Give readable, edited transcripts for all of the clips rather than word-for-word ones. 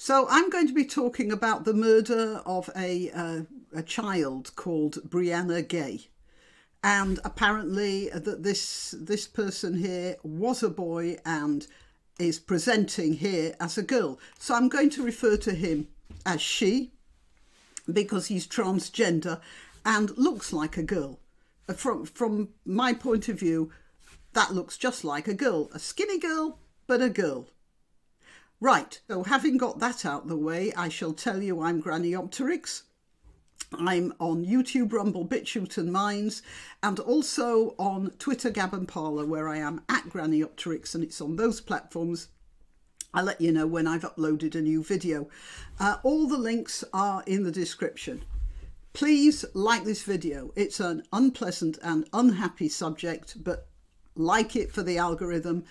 So I'm going to be talking about the murder of a child called Brianna Ghey. And apparently that this person here was a boy and is presenting here as a girl. So I'm going to refer to him as she because he's transgender and looks like a girl. From my point of view, that looks just like a girl. A skinny girl, but a girl. Right, so having got that out of the way, I shall tell you I'm Granniopteryx. I'm on YouTube, Rumble, BitChute and Minds, and also on Twitter, Gab and Parler, where I am at Granniopteryx, and it's on those platforms. I'll let you know when I've uploaded a new video. All the links are in the description. Please like this video. It's an unpleasant and unhappy subject, but like it for the algorithm.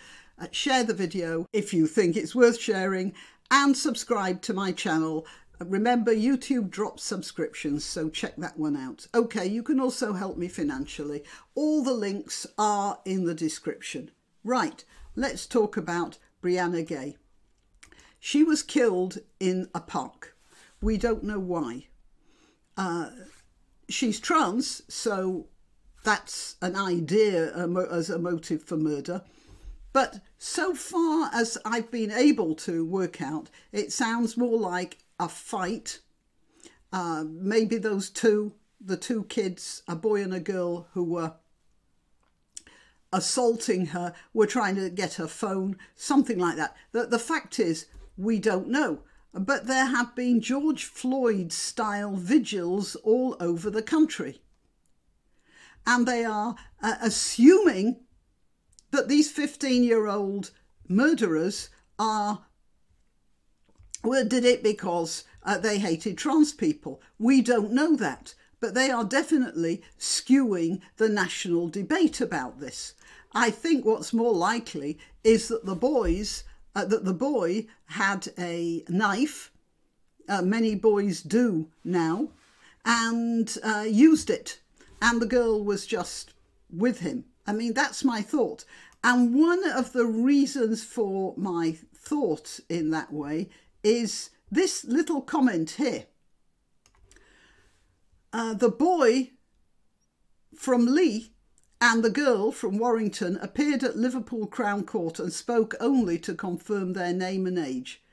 Share the video if you think it's worth sharing and subscribe to my channel. Remember, YouTube drops subscriptions, so check that one out. Okay, you can also help me financially. All the links are in the description. Right, let's talk about Brianna Ghey. She was killed in a park. We don't know why. She's trans, so that's an idea as a motive for murder. But so far as I've been able to work out, it sounds more like a fight. Maybe the two kids, a boy and a girl who were assaulting her, were trying to get her phone, something like that. The fact is, we don't know. But there have been George Floyd-style vigils all over the country. And they are assuming that these 15-year-old murderers did it because they hated trans people. We don't know that, but they are definitely skewing the national debate about this. I think what's more likely is that the boy had a knife, many boys do now, and used it, and the girl was just with him. I mean, that's my thought. And one of the reasons for my thought in that way is this little comment here. The boy from Lee and the girl from Warrington appeared at Liverpool Crown Court and spoke only to confirm their name and age.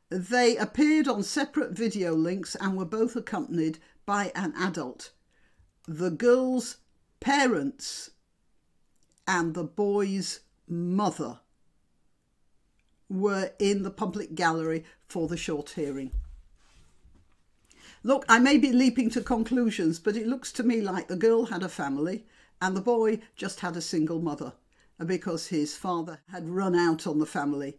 They appeared on separate video links and were both accompanied by an adult. The girl's parents and the boy's mother were in the public gallery for the short hearing. Look, I may be leaping to conclusions, but it looks to me like the girl had a family and the boy just had a single mother because his father had run out on the family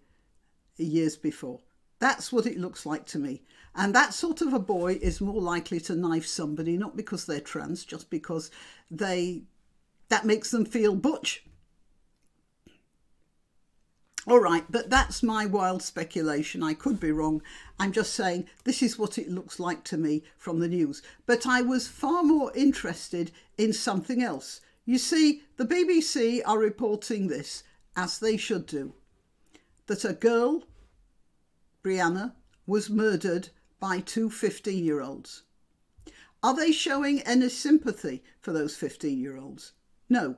years before. That's what it looks like to me. And that sort of a boy is more likely to knife somebody, not because they're trans, just because that makes them feel butch. All right, but that's my wild speculation. I could be wrong. I'm just saying this is what it looks like to me from the news. But I was far more interested in something else. You see, the BBC are reporting this, as they should do, that a girl, Brianna, was murdered by two 15-year-olds. Are they showing any sympathy for those 15-year-olds? No.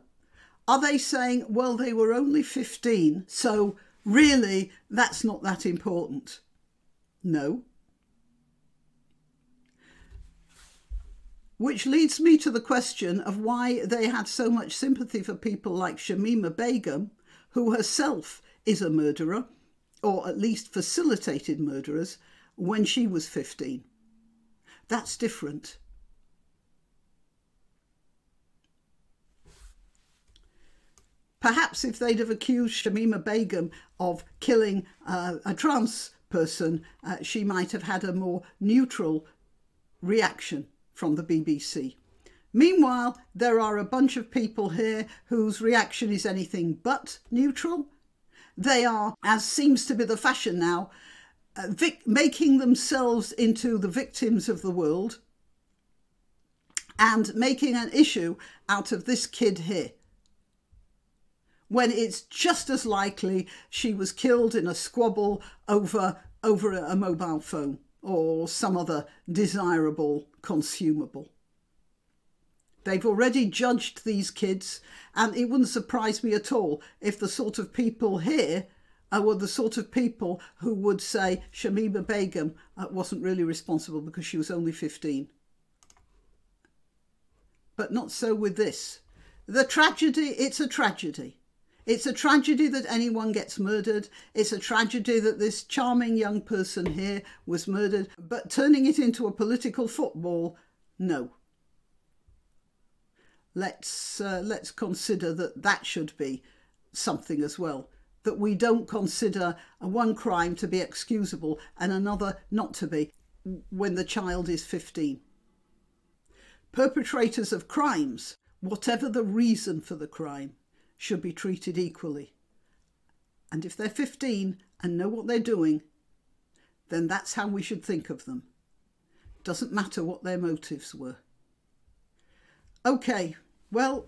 Are they saying, well, they were only 15, so really that's not that important? No. Which leads me to the question of why they had so much sympathy for people like Shamima Begum, who herself is a murderer, or at least facilitated murderers, when she was 15. That's different. Perhaps if they'd have accused Shamima Begum of killing a trans person, she might have had a more neutral reaction from the BBC. Meanwhile, there are a bunch of people here whose reaction is anything but neutral. They are, as seems to be the fashion now, making themselves into the victims of the world and making an issue out of this kid here, when it's just as likely she was killed in a squabble over over a mobile phone or some other desirable consumable. They've already judged these kids, and it wouldn't surprise me at all if the sort of people here were the sort of people who would say Shamima Begum wasn't really responsible because she was only 15. But not so with this. The tragedy, it's a tragedy. It's a tragedy that anyone gets murdered. It's a tragedy that this charming young person here was murdered. But turning it into a political football, no. Let's consider that should be something as well. That we don't consider one crime to be excusable and another not to be when the child is 15. Perpetrators of crimes, whatever the reason for the crime, should be treated equally. And if they're 15 and know what they're doing, then that's how we should think of them. Doesn't matter what their motives were. Okay, well,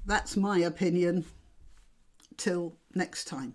that's my opinion. Till next time.